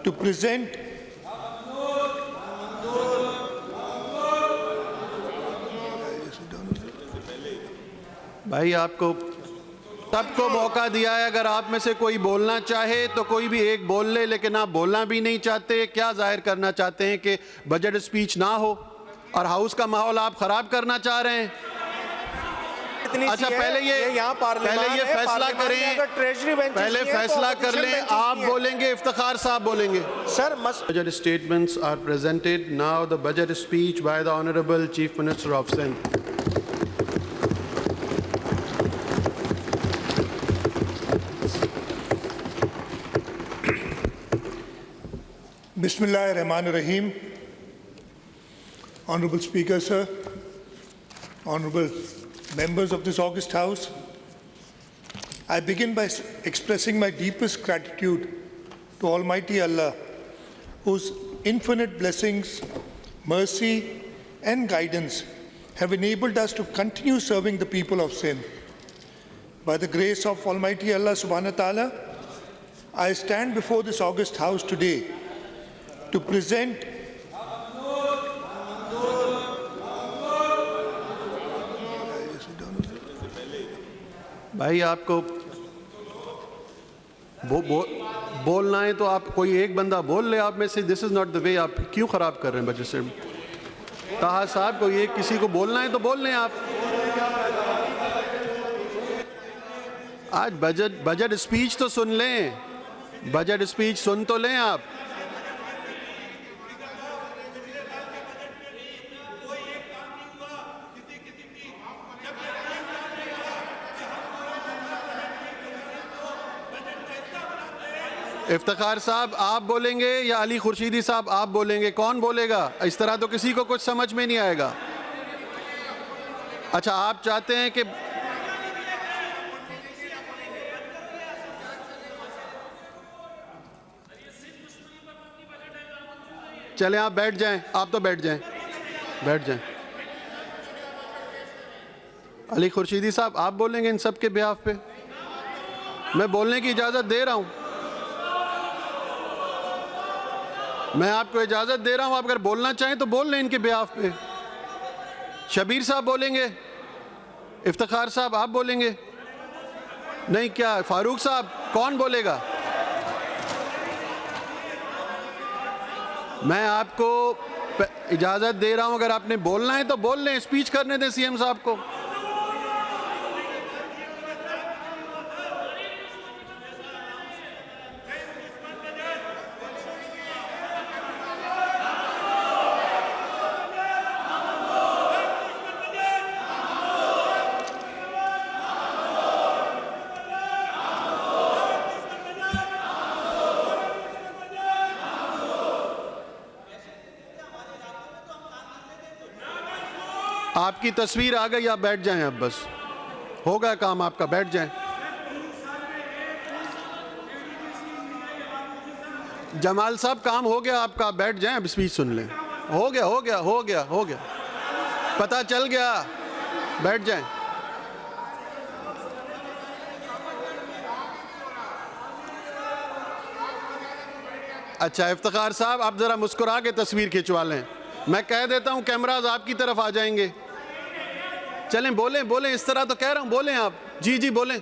to present भाई आपको सबको मौका दिया है, अगर आप में से कोई बोलना चाहे तो कोई भी एक बोल ले, लेकिन आप बोलना भी नहीं चाहते। क्या जाहिर करना चाहते हैं कि बजट स्पीच ना हो और हाउस का माहौल आप खराब करना चाह रहे हैं? अच्छा पहले ये फैसला करें, पहले फैसला कर लें, आप बोलेंगे इफ्तिखार साहब बोलेंगे? Sir budget statements are presented now. The budget speech by the honourable chief minister of Sindh. Bismillahirrahmanirrahim. Honorable Speaker, sir, honorable members of this august House, I begin by expressing my deepest gratitude to Almighty Allah, whose infinite blessings, mercy, and guidance have enabled us to continue serving the people of Sindh. By the grace of Almighty Allah subhanahu wa ta'ala, I stand before this august House today to present भाई आपको बोलना है तो आप कोई एक बंदा बोल ले आप में से। This is not the way. आप क्यों ख़राब कर रहे हैं बजट से? ताहा साहब को ये किसी को बोलना है तो बोल लें आप। आज बजट स्पीच तो सुन लें, बजट स्पीच सुन तो लें आप। इफ्तिखार साहब आप बोलेंगे या अली खुर्शीदी साहब आप बोलेंगे? कौन बोलेगा? इस तरह तो किसी को कुछ समझ में नहीं आएगा। अच्छा आप चाहते हैं कि चलें आप बैठ जाएं, आप तो बैठ जाएं, बैठ जाएं। अली खुर्शीदी साहब आप बोलेंगे इन सब के बिहाफ पे? मैं बोलने की इजाज़त दे रहा हूं, मैं आपको इजाज़त दे रहा हूं। आप अगर बोलना चाहें तो बोल लें इनके बिहाफ पे। शबीर साहब बोलेंगे? इफ्तिखार साहब आप बोलेंगे? नहीं क्या फारूक साहब? कौन बोलेगा? मैं आपको इजाज़त दे रहा हूं, अगर आपने बोलना है तो बोल लें, स्पीच करने दें सीएम साहब को। आपकी तस्वीर आ गई, आप बैठ जाएं, अब बस हो गया काम आपका, बैठ जाएं। जमाल साहब काम हो गया आपका, बैठ जाएं, अब स्पीच सुन लें। हो गया हो गया हो गया हो गया, पता चल गया, बैठ जाएं। अच्छा इफ्तिखार साहब आप जरा मुस्कुरा के तस्वीर खिंचवा लें। मैं कह देता हूं कैमराज आपकी तरफ आ जाएंगे। चलें बोलें बोलें, इस तरह तो कह रहा हूं, बोलें आप। जी जी बोलें।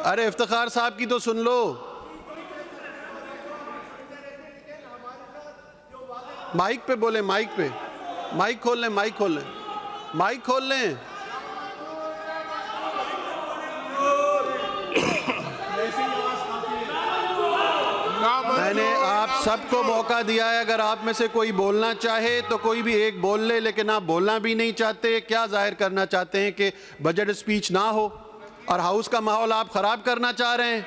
अरे इफ्तिखार साहब की तो सुन लो। माइक पे बोलें, माइक पे, माइक खोल लें, माइक खोल लें, माइक खोल लें। मैंने आप सबको मौका दिया है, अगर आप में से कोई बोलना चाहे तो कोई भी एक बोल ले, लेकिन आप बोलना भी नहीं चाहते। क्या जाहिर करना चाहते हैं कि बजट स्पीच ना हो और हाउस का माहौल आप खराब करना चाह रहे हैं?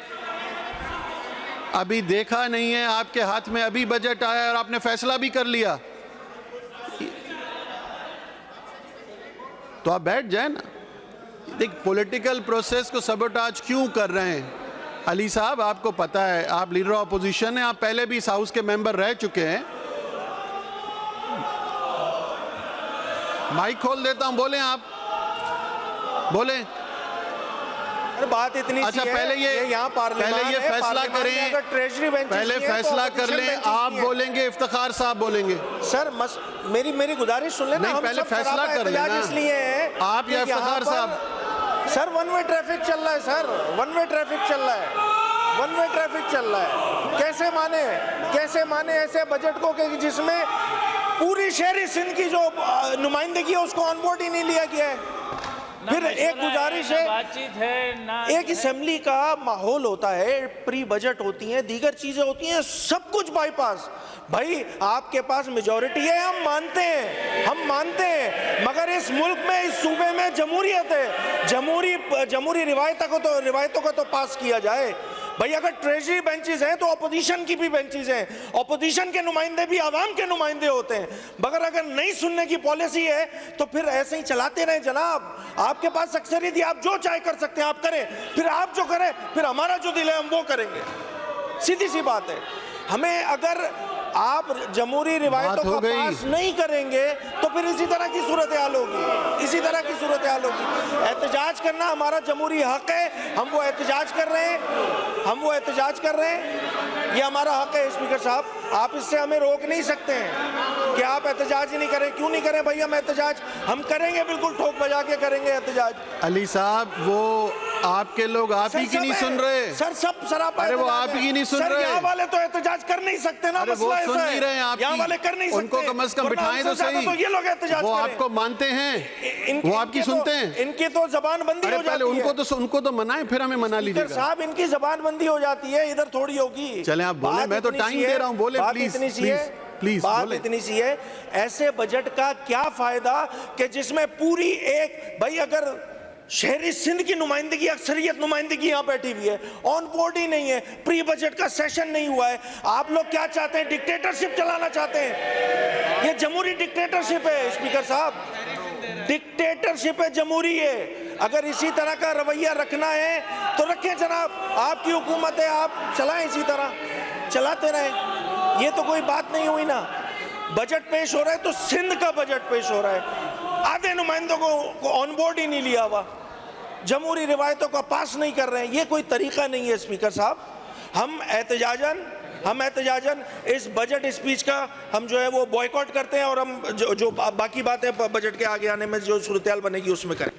अभी देखा नहीं है, आपके हाथ में अभी बजट आया और आपने फैसला भी कर लिया, तो आप बैठ जाए ना। देख पॉलिटिकल प्रोसेस को सबोटाज क्यों कर रहे हैं? अली साहब आपको पता है, आप लीडर ऑफ अपोजिशन हैं, आप पहले भी इस हाउस के मेंबर रह चुके हैं। माइक खोल देता हूं, बोलें आप, बोलें। सर बात इतनी अच्छा सी है, पहले ये यहाँ पार्लियामेंट पहले ये है, फैसला पार्लियामेंट में करें, अगर ट्रेजरी बेंचेस पहले नहीं है, तो फैसला कर ऑपोजिशन लें, बेंचेस आप नहीं है। बोलेंगे इफ्तिखार साहब बोलेंगे। सर मेरी गुजारिश सुन लेना, नहीं, हम पहले सब फैसला सरापा कर एहतजाज लेना। इसलिए है आप कि या यहाँ इफ्तिखार पर- साहब। सर वन वे ट्रैफिक चल रहा है, सर वन वे ट्रैफिक चल रहा है, वन वे ट्रैफिक चल रहा है। कैसे माने ऐसे बजट को कि जिसमें पूरी शहरी सिंध की जो नुमाइंदगी है उसको ऑन बोर्ड ही नहीं लिया गया है। फिर एक गुजारिश है, बातचीत है ना, एक असेंबली का माहौल होता है, प्री बजट होती हैं, दीगर चीजें होती हैं, सब कुछ बाईपास। भाई आपके पास मेजॉरिटी है, हम मानते हैं, मगर इस मुल्क में, इस सूबे में जमहूरियत है, जमहूरी रिवायतों को तो पास किया जाए। भाई अगर ट्रेजरी बेंचेस हैं तो अपोजिशन की भी बेंचेस हैं, अपोजिशन के नुमाइंदे भी आवाम के नुमाइंदे होते हैं, मगर अगर नहीं सुनने की पॉलिसी है तो फिर ऐसे ही चलाते रहे जनाब। आपके पास अक्सरियत है, आप जो चाहे कर सकते हैं, आप करें, फिर आप जो करें, फिर हमारा जो दिल है हम वो करेंगे, सीधी सी बात है। हमें अगर आप जमहूरी रिवायतों का पास नहीं करेंगे तो फिर इसी तरह की सूरत हाल होगी, एहतजाज करना हमारा जमहूरी हक है, हम वो एहतजाज कर रहे हैं, ये हमारा हक है। स्पीकर साहब आप इससे हमें रोक नहीं सकते हैं कि आप एहतजाज ही नहीं करें। क्यों नहीं करें भाई, हम एहतजाज हम करेंगे, बिल्कुल ठोक बजा के करेंगे एहतजाज। अली साहब वो आपके लोग आप ही की नहीं सुन रहे सर, सब सरापा। अरे वो आप ही नहीं सुन रहे। यहाँ वाले तो एहतजाज कर नहीं सकते ना, अरे वो सुन नहीं रहे हैं आपकी, यहाँ वाले कर नहीं सकते, उनको कम से कम बिठाएं तो सही। तो ये लोग एहतजाज वो करें। आपको मानते हैं, वो आपकी सुनते हैं। इनकी तो जबानबंदी हो जाती है। उनको तो मनाएं, फिर हमें मना लीजिएगा साहब, इनकी जबानबंदी हो जाती है, इधर थोड़ी होगी। चलें आप बोले, मैं तो टाइम दे रहा हूँ, बोले प्लीज प्लीज। बात इतनी सी है, ऐसे बजट का क्या फायदा कि जिसमें पूरी एक, भाई अगर शहरी सिंध की नुमाइंदगी, अक्सरियत नुमाइंदगी यहाँ बैठी हुई है, ऑन बोर्ड ही नहीं है, प्री बजट का सेशन नहीं हुआ है, आप लोग क्या चाहते हैं, डिक्टेटरशिप चलाना चाहते हैं? ये जमहूरी डिक्टेटरशिप है स्पीकर साहब, डिक्टेटरशिप है, जमहूरी है। अगर इसी तरह का रवैया रखना है तो रखें जनाब, आपकी हुकूमत है, आप चलाएं, इसी तरह चलाते रहें। ये तो कोई बात नहीं हुई ना। बजट पेश हो रहा है तो सिंध का बजट पेश हो रहा है, आधे नुमाइंदों को ऑन बोर्ड ही नहीं लिया हुआ, जमहूरी रिवायतों का पास नहीं कर रहे हैं। ये कोई तरीका नहीं है स्पीकर साहब। हम एहतजाजन इस बजट स्पीच का हम जो है वो बॉयकॉट करते हैं, और हम जो बाकी बातें बजट के आगे आने में जो सूरत हाल बनेगी उसमें करें।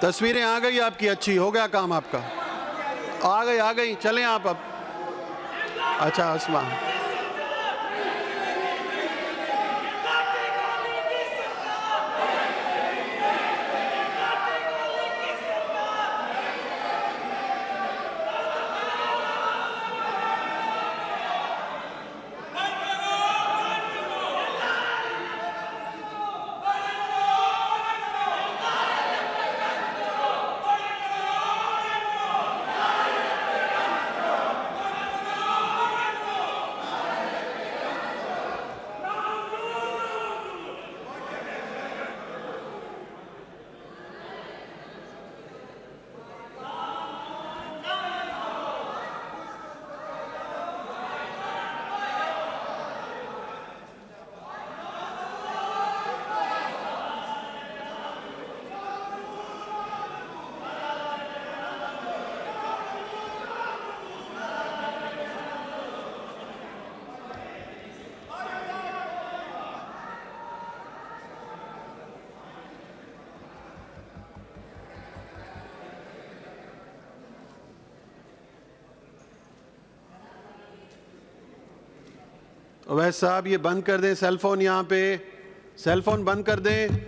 तस्वीरें आ गई आपकी, अच्छी हो गया काम आपका, आ गई चलें आप अब। अच्छा अस्मा, अवैध साहब ये बंद कर दें सेल फोन, यहाँ पे सेल फोन बंद कर दें।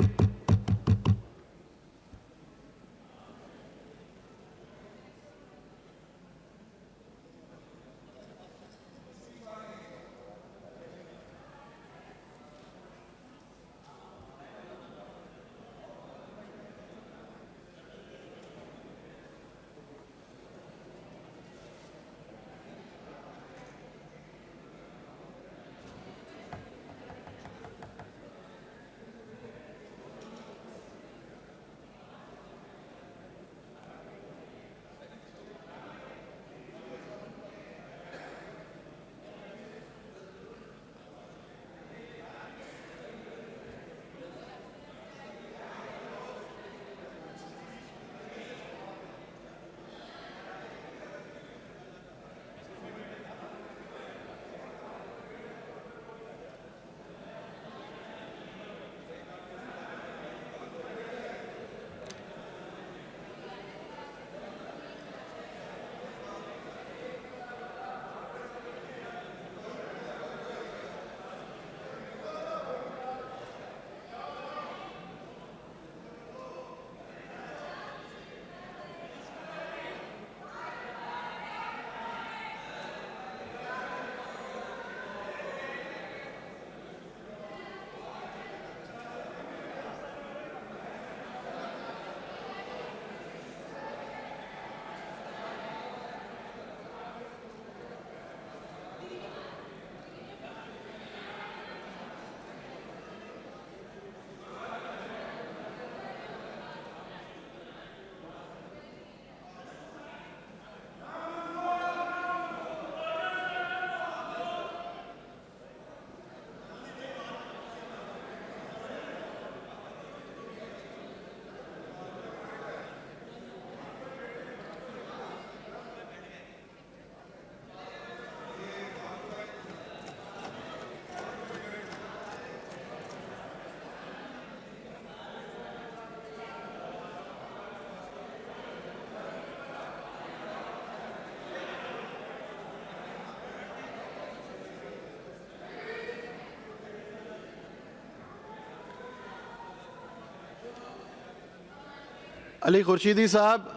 अली खुर्शीदी साहब,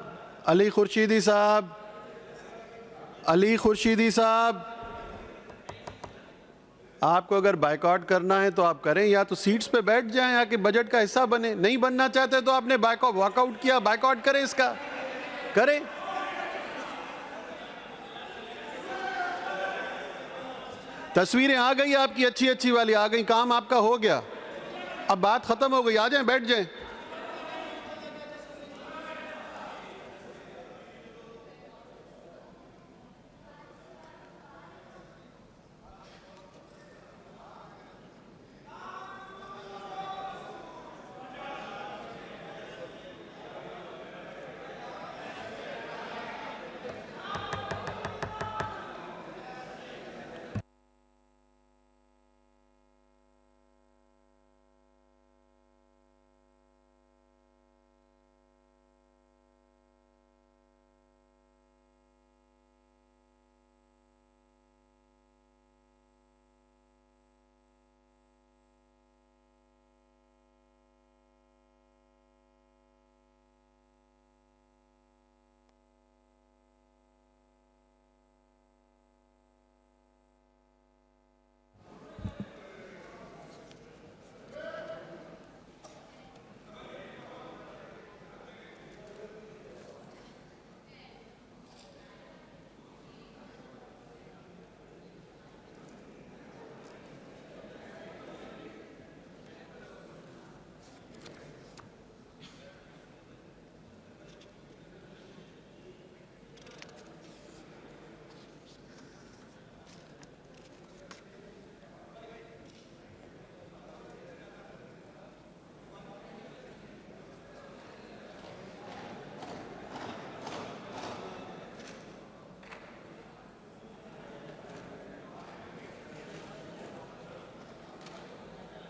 अली खुर्शीदी साहब, अली खुर्शीदी साहब, आपको अगर बायकॉट करना है तो आप करें, या तो सीट्स पे बैठ जाएं, या कि बजट का हिस्सा बने। नहीं बनना चाहते तो आपने वॉकआउट किया, बायकॉट करें, इसका करें। तस्वीरें आ गई आपकी, अच्छी अच्छी वाली आ गई, काम आपका हो गया, अब बात खत्म हो गई, आ जाएं, बैठ जाएं।